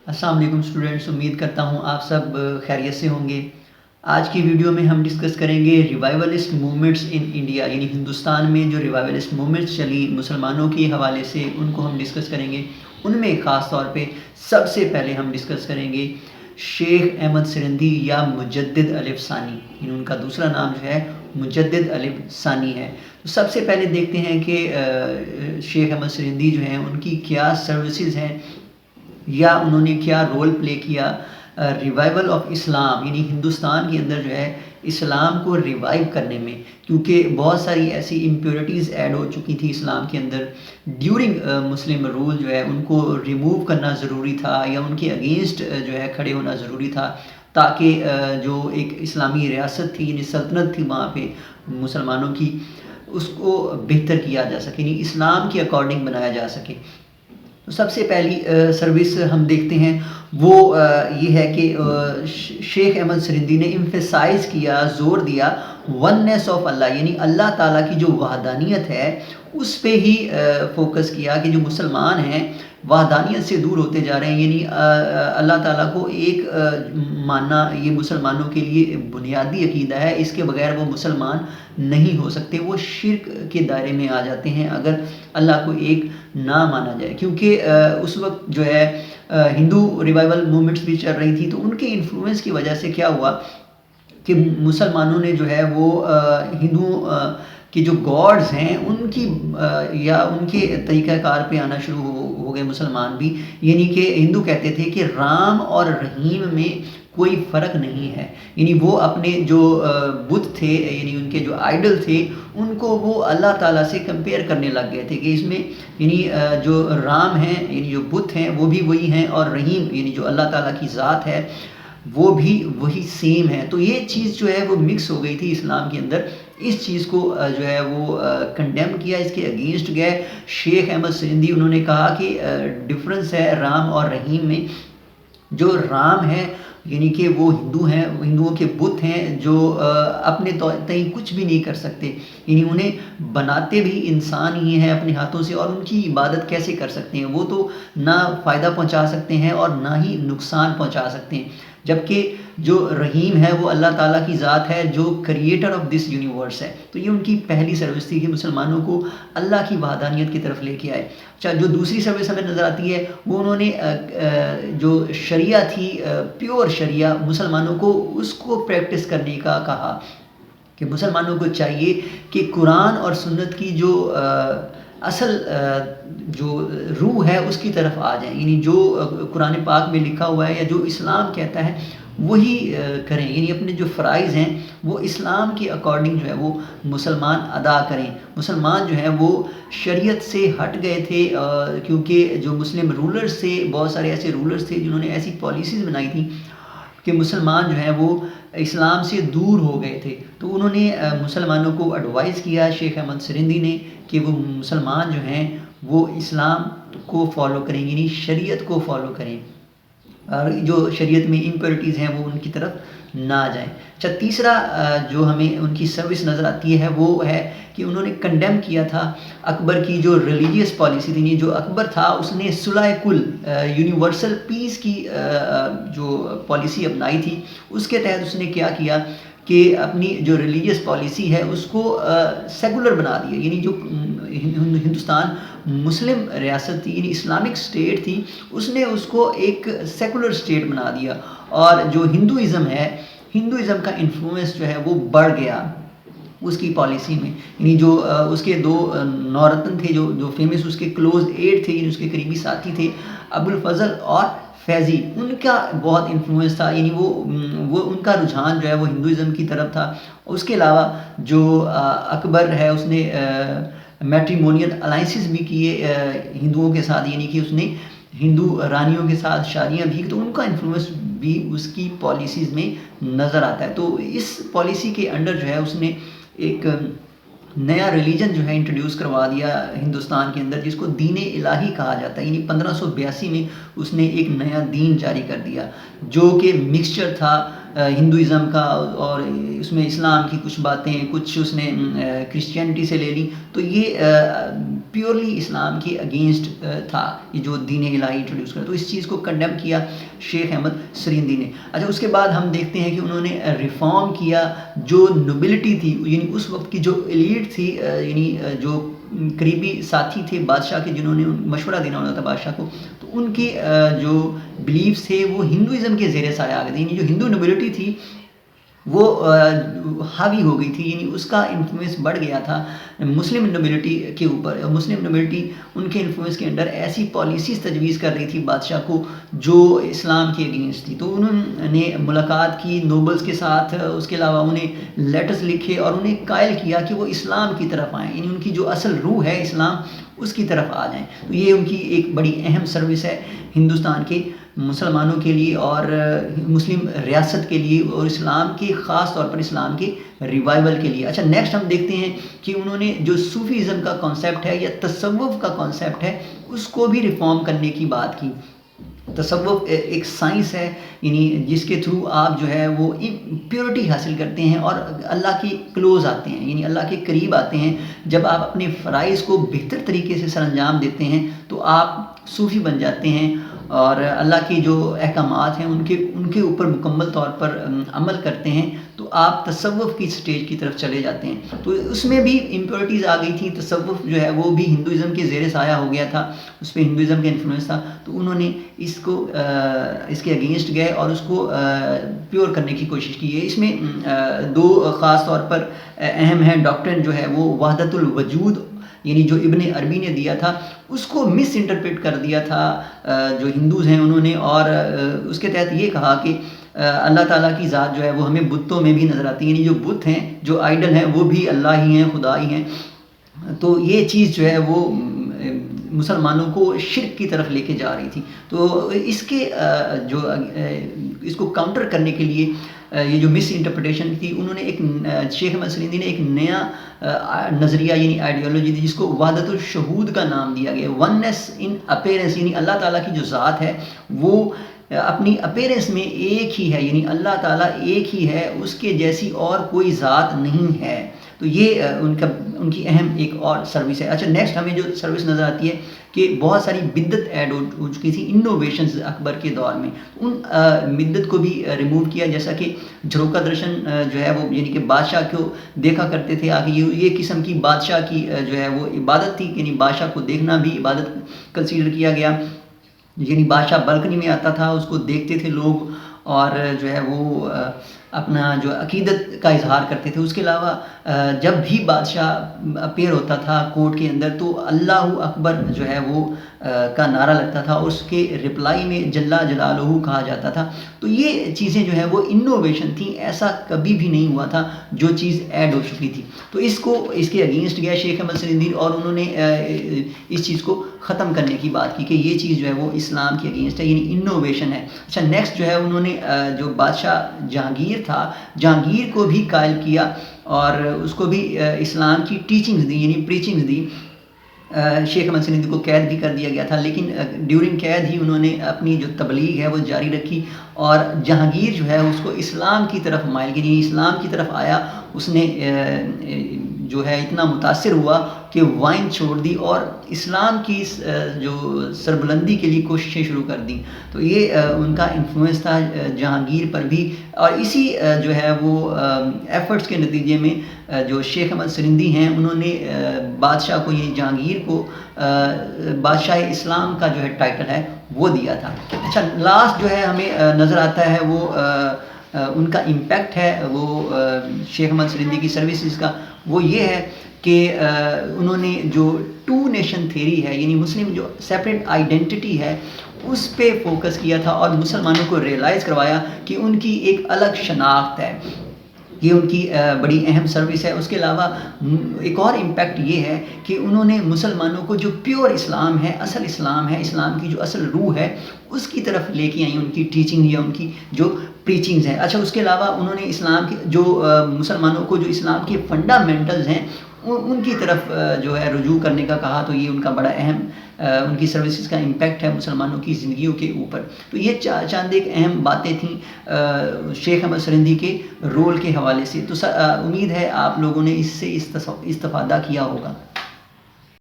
السلام علیکم اسٹوڈنٹس، امید کرتا ہوں آپ سب خیریت سے ہوں گے۔ آج کی ویڈیو میں ہم ڈسکس کریں گے ریوائولسٹ موومنٹس ان انڈیا، یعنی ہندوستان میں جو ریوائولسٹ موومنٹس چلی مسلمانوں کے حوالے سے ان کو ہم ڈسکس کریں گے۔ ان میں خاص طور پہ سب سے پہلے ہم ڈسکس کریں گے شیخ احمد سرندی یا مجدد الف ثانی، یعنی ان کا دوسرا نام جو ہے مجدد الف ثانی ہے۔ تو سب سے پہلے دیکھتے ہیں کہ شیخ احمد سرندی جو ہیں ان کی کیا سروسز ہیں یا انہوں نے کیا رول پلے کیا ریوائول آف اسلام، یعنی ہندوستان کے اندر جو ہے اسلام کو ریوائیو کرنے میں، کیونکہ بہت ساری ایسی امپیورٹیز ایڈ ہو چکی تھی اسلام کے اندر ڈیورنگ مسلم رول، جو ہے ان کو ریموو کرنا ضروری تھا یا ان کے اگینسٹ جو ہے کھڑے ہونا ضروری تھا، تاکہ جو ایک اسلامی ریاست تھی، یعنی سلطنت تھی وہاں پہ مسلمانوں کی، اس کو بہتر کیا جا سکے، یعنی اسلام کے اکارڈنگ بنایا جا سکے۔ تو سب سے پہلی سروس ہم دیکھتے ہیں وہ یہ ہے کہ شیخ احمد سرندی نے ایمفیسائز کیا، زور دیا وننس آف اللہ، یعنی اللہ تعالیٰ کی جو وحدانیت ہے اس پہ ہی فوکس کیا کہ جو مسلمان ہیں وحدانیت سے دور ہوتے جا رہے ہیں، یعنی اللہ تعالیٰ کو ایک ماننا یہ مسلمانوں کے لیے بنیادی عقیدہ ہے، اس کے بغیر وہ مسلمان نہیں ہو سکتے، وہ شرک کے دائرے میں آ جاتے ہیں اگر اللہ کو ایک نہ مانا جائے۔ کیونکہ اس وقت جو ہے ہندو ریوائول موومنٹس بھی چل رہی تھی، تو ان کے انفلوئنس کی وجہ سے کیا ہوا کہ مسلمانوں نے جو ہے وہ ہندو کہ جو گاڈز ہیں ان کی یا ان کے طریقہ کار پہ آنا شروع ہو گئے مسلمان بھی، یعنی کہ ہندو کہتے تھے کہ رام اور رحیم میں کوئی فرق نہیں ہے، یعنی وہ اپنے جو بت تھے، یعنی ان کے جو آئیڈل تھے، ان کو وہ اللہ تعالیٰ سے کمپیئر کرنے لگ گئے تھے کہ اس میں یعنی جو رام ہیں، یعنی جو بت ہیں وہ بھی وہی ہیں، اور رحیم یعنی جو اللہ تعالیٰ کی ذات ہے وہ بھی وہی سیم ہے۔ تو یہ چیز جو ہے وہ مکس ہو گئی تھی اسلام کے اندر، اس چیز کو جو ہے وہ کنڈیم کیا، اس کے اگینسٹ گئے۔ شیخ احمد سرندی انہوں نے کہا کہ ڈفرنس ہے رام اور رحیم میں، جو رام ہے یعنی کہ وہ ہندو ہیں، ہندوؤں کے بت ہیں جو اپنے تئیں کچھ بھی نہیں کر سکتے، یعنی انہیں بناتے بھی انسان ہی ہیں اپنے ہاتھوں سے، اور ان کی عبادت کیسے کر سکتے ہیں؟ وہ تو نہ فائدہ پہنچا سکتے ہیں اور نہ ہی نقصان پہنچا سکتے ہیں، جبکہ جو رحیم ہے وہ اللہ تعالیٰ کی ذات ہے جو کریٹر آف دس یونیورس ہے۔ تو یہ ان کی پہلی سروس تھی کہ مسلمانوں کو اللہ کی وحدانیت کی طرف لے کے آئے۔ اچھا، جو دوسری سروس ہمیں نظر آتی ہے وہ انہوں نے جو شریعہ تھی، پیور شریعہ، مسلمانوں کو اس کو پریکٹس کرنے کا کہا کہ مسلمانوں کو چاہیے کہ قرآن اور سنت کی جو اصل جو روح ہے اس کی طرف آ جائیں، یعنی جو قرآن پاک میں لکھا ہوا ہے یا جو اسلام کہتا ہے وہی کریں، یعنی اپنے جو فرائض ہیں وہ اسلام کے اکارڈنگ جو ہے وہ مسلمان ادا کریں۔ مسلمان جو ہے وہ شریعت سے ہٹ گئے تھے، کیونکہ جو مسلم رولرز تھے، بہت سارے ایسے رولرز تھے جنہوں نے ایسی پالیسیز بنائی تھیں کہ مسلمان جو ہے وہ اسلام سے دور ہو گئے تھے۔ تو انہوں نے مسلمانوں کو ایڈوائز کیا، شیخ احمد سرندی نے، کہ وہ مسلمان جو ہیں وہ اسلام کو فالو کریں، یعنی شریعت کو فالو کریں، اور جو شریعت میں امپیورٹیز ہیں وہ ان کی طرف نہ جائیں۔ اچھا، تیسرا جو ہمیں ان کی سروس نظر آتی ہے وہ ہے کہ انہوں نے کنڈیم کیا تھا اکبر کی جو ریلیجیس پالیسی تھی، جو اکبر تھا اس نے صلح کل یونیورسل پیس کی جو پالیسی اپنائی تھی، اس کے تحت اس نے کیا کیا کہ اپنی جو ریلیجیس پالیسی ہے اس کو سیکولر بنا دیا، یعنی جو ہندوستان مسلم ریاست تھی، یعنی اسلامک سٹیٹ تھی، اس نے اس کو ایک سیکولر سٹیٹ بنا دیا، اور جو ہندوازم ہے، ہندوازم کا انفلوئنس جو ہے وہ بڑھ گیا اس کی پالیسی میں، یعنی جو اس کے دو نورتن تھے جو فیمس اس کے کلوز ایڈ تھے، یعنی اس کے قریبی ساتھی تھے، ابوالفضل اور فیضی، ان کا بہت انفلوئنس تھا، یعنی وہ ان کا رجحان جو ہے وہ ہندوازم کی طرف تھا۔ اس کے علاوہ جو اکبر ہے اس نے میٹریمونیل الائنسز بھی کیے ہندوؤں کے ساتھ، یعنی کہ اس نے ہندو رانیوں کے ساتھ شادیاں بھی، تو ان کا انفلوئنس بھی اس کی پالیسیز میں نظر آتا ہے۔ تو اس پالیسی کے انڈر جو ہے اس نے ایک نیا ریلیجن جو ہے انٹروڈیوس کروا دیا ہندوستان کے اندر، جس کو دین الہی کہا جاتا ہے، یعنی 1582 میں اس نے ایک نیا دین جاری کر دیا جو کہ مکسچر تھا ہندوازم کا، اور اس میں اسلام کی کچھ باتیں، کچھ اس نے کرسچینٹی سے لے لی، تو یہ پیورلی اسلام کے اگینسٹ تھا، یہ جو دین الہی انٹروڈیوس کرا، تو اس چیز کو کنڈیم کیا شیخ احمد سریندی نے۔ اچھا اس کے بعد ہم دیکھتے ہیں کہ انہوں نے ریفارم کیا جو نوبلٹی تھی، یعنی اس وقت کی جو ایلیٹ تھی، یعنی جو قریبی ساتھی تھے بادشاہ کے، جنہوں نے مشورہ دینا ہوتا تھا بادشاہ کو، تو ان کے جو بلیفس تھے وہ ہندوازم کے زیر سایہ آ گئے تھے، یعنی جو ہندو نوبلٹی تھی وہ حاوی ہو گئی تھی، یعنی اس کا انفلوئنس بڑھ گیا تھا مسلم نوبلٹی کے اوپر۔ مسلم نوبلٹی ان کے انفلوئنس کے انڈر ایسی پالیسیز تجویز کر رہی تھی بادشاہ کو جو اسلام کے اگینسٹ تھی، تو انہوں نے ملاقات کی نوبلز کے ساتھ، اس کے علاوہ انہیں لیٹرز لکھے اور انہیں قائل کیا کہ وہ اسلام کی طرف آئیں، یعنی ان کی جو اصل روح ہے اسلام، اس کی طرف آ جائیں۔ تو یہ ان کی ایک بڑی اہم سروس ہے ہندوستان کے مسلمانوں کے لیے اور مسلم ریاست کے لیے، اور اسلام کے خاص طور پر اسلام کے ریوائول کے لیے۔ اچھا نیکسٹ ہم دیکھتے ہیں کہ انہوں نے جو صوفیزم کا کانسیپٹ ہے یا تصوف کا کانسیپٹ ہے، اس کو بھی ریفارم کرنے کی بات کی۔ تصوف ایک سائنس ہے، یعنی جس کے تھرو آپ جو ہے وہ پیورٹی حاصل کرتے ہیں اور اللہ کے کلوز آتے ہیں، یعنی اللہ کے قریب آتے ہیں۔ جب آپ اپنے فرائض کو بہتر طریقے سے سر انجام دیتے ہیں تو آپ صوفی بن جاتے ہیں، اور اللہ کی جو احکامات ہیں ان کے اوپر مکمل طور پر عمل کرتے ہیں، تو آپ تصوف کی سٹیج کی طرف چلے جاتے ہیں۔ تو اس میں بھی امپیورٹیز آ گئی تھیں، تصوف جو ہے وہ بھی ہندوازم کے زیر سایہ ہو گیا تھا، اس پہ ہندوازم کا انفلوئنس تھا، تو انہوں نے اس کے اگینسٹ گئے اور اس کو پیور کرنے کی کوشش کی ہے۔ اس میں دو خاص طور پر اہم ہیں ڈاکٹرن جو ہے وہ وحدت الوجود، یعنی جو ابن عربی نے دیا تھا اس کو مس انٹرپریٹ کر دیا تھا جو ہندوز ہیں انہوں نے، اور اس کے تحت یہ کہا کہ اللہ تعالیٰ کی ذات جو ہے وہ ہمیں بتوں میں بھی نظر آتی ہے، یعنی جو بت ہیں، جو آئیڈل ہیں، وہ بھی اللہ ہی ہیں، خدا ہی ہیں۔ تو یہ چیز جو ہے وہ مسلمانوں کو شرک کی طرف لے کے جا رہی تھی۔ تو اس کو کاؤنٹر کرنے کے لیے یہ جو مس انٹرپریٹیشن تھی، انہوں نے شیخ احمد سریندی نے ایک نیا نظریہ یعنی آئیڈیالوجی دی، جس کو وحدت الشہود کا نام دیا گیا، وننس ان اپیرنس، یعنی اللہ تعالیٰ کی جو ذات ہے وہ اپنی اپیرنس میں ایک ہی ہے، یعنی اللہ تعالیٰ ایک ہی ہے، اس کے جیسی اور کوئی ذات نہیں ہے۔ تو یہ ان کی اہم ایک اور سروس ہے۔ اچھا نیکسٹ ہمیں جو سروس نظر آتی ہے کہ بہت ساری بدعت ایڈ ہو چکی تھی انوویشنز اکبر کے دور میں، ان بدعت کو بھی ریموو کیا، جیسا کہ جھروکا درشن جو ہے وہ یعنی کہ بادشاہ کو دیکھا کرتے تھے آگے، یہ قسم کی بادشاہ کی جو ہے وہ عبادت تھی، یعنی بادشاہ کو دیکھنا بھی عبادت کنسیڈر کیا گیا، یعنی بادشاہ بالکنی میں آتا تھا، اس کو دیکھتے تھے لوگ اور جو ہے وہ اپنا جو عقیدت کا اظہار کرتے تھے۔ اس کے علاوہ جب بھی بادشاہ اپیئر ہوتا تھا کورٹ کے اندر تو اللہ اکبر جو ہے وہ کا نعرہ لگتا تھا، اور اس کے رپلائی میں جل جلالہ کہا جاتا تھا۔ تو یہ چیزیں جو ہیں وہ انوویشن تھیں، ایسا کبھی بھی نہیں ہوا تھا جو چیز ایڈ ہو چکی تھی۔ تو اس کے اگینسٹ گیا شیخ احمد سریندی، اور انہوں نے اس چیز کو ختم کرنے کی بات کی کہ یہ چیز جو ہے وہ اسلام کے اگینسٹ ہے، یعنی انوویشن ہے۔ اچھا نیکسٹ جو ہے انہوں نے جو بادشاہ جہانگیر تھا، جہانگیر کو بھی قائل کیا اور اس کو بھی اسلام کی ٹیچنگز دی، یعنی پریچنگز دی۔ شیخ احمد سریندی کو قید بھی کر دیا گیا تھا، لیکن ڈیورنگ قید ہی انہوں نے اپنی جو تبلیغ ہے وہ جاری رکھی، اور جہانگیر جو ہے اس کو اسلام کی طرف مائل کیا، یعنی اسلام کی طرف آیا۔ اس نے جو ہے اتنا متاثر ہوا کہ وائن چھوڑ دی اور اسلام کی جو سربلندی کے لیے کوششیں شروع کر دیں۔ تو یہ ان کا انفلوئنس تھا جہانگیر پر بھی، اور اسی جو ہے وہ ایفرٹس کے نتیجے میں جو شیخ احمد سریندی ہیں انہوں نے بادشاہ کو، یعنی جہانگیر کو، بادشاہ اسلام کا جو ہے ٹائٹل ہے وہ دیا تھا۔ اچھا لاسٹ جو ہے ہمیں نظر آتا ہے وہ ان کا امپیکٹ ہے وہ شیخ احمد سریندی کی سروسز کا، وہ یہ ہے کہ انہوں نے جو ٹو نیشن تھیری ہے، یعنی مسلم جو سیپریٹ آئیڈینٹی ہے اس پہ فوکس کیا تھا، اور مسلمانوں کو ریئلائز کروایا کہ ان کی ایک الگ شناخت ہے۔ یہ ان کی بڑی اہم سروس ہے۔ اس کے علاوہ ایک اور امپیکٹ یہ ہے کہ انہوں نے مسلمانوں کو جو پیور اسلام ہے، اصل اسلام ہے، اسلام کی جو اصل روح ہے اس کی طرف لے کے آئیں، ان کی ٹیچنگ یا ان کی جو پریچنگز ہیں۔ اچھا اس کے علاوہ انہوں نے اسلام کے جو مسلمانوں کو جو اسلام کے فنڈامنٹلز ہیں ان کی طرف جو ہے رجوع کرنے کا کہا، تو یہ ان کا بڑا اہم ان کی سروسز کا امپیکٹ ہے مسلمانوں کی زندگیوں کے اوپر. تو یہ چند ایک اہم باتیں تھیں شیخ احمد سرہندی کے رول کے حوالے سے. تو امید ہے آپ لوگوں نے اس سے استفادہ کیا ہوگا.